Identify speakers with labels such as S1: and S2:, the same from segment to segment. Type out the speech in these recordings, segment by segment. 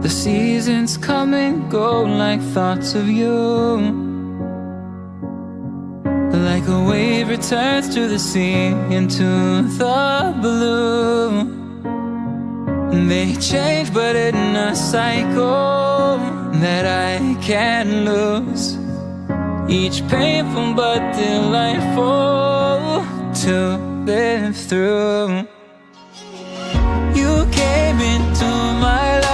S1: The seasons come and go like thoughts of you. Like a wave returns to the sea, into the blue. They change but in a cycle that I can't lose. Each painful but delightful to live through. You came into my life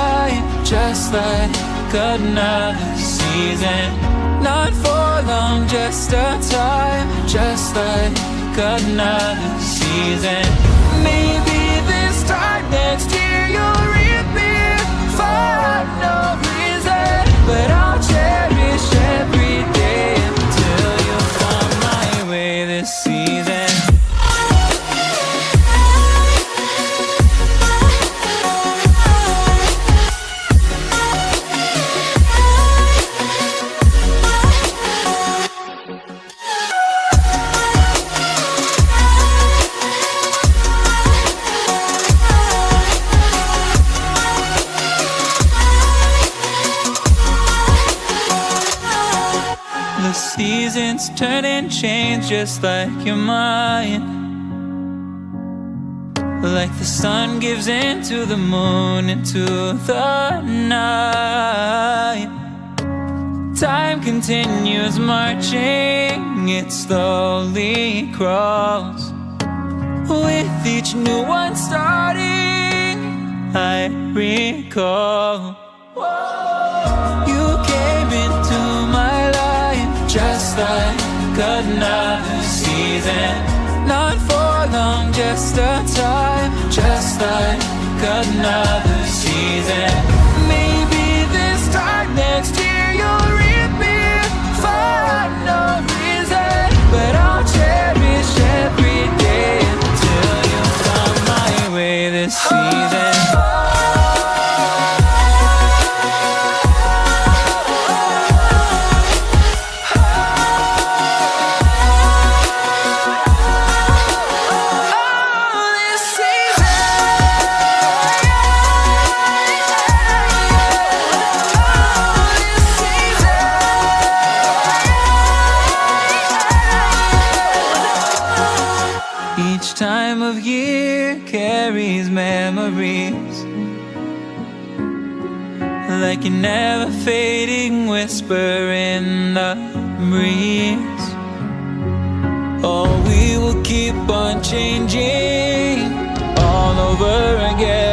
S1: just like another season. Not for long, just a time, just like another season. Maybe this time next year you'll reappear for no reason, but I'll cherish every day until you come my way this season. The seasons turn and change just like your mind. Like the sun gives into the moon, into the night. Time continues marching, it slowly crawls. With each new one starting, I recall. You came into my life just like another season. Not for long, just a time, just like another season. Maybe this time next year you'll reappear for no reason, but I'll cherish every day until you come my way this season. Each time of year carries memories, like a never fading whisper in the breeze. Oh, we will keep on changing all over again.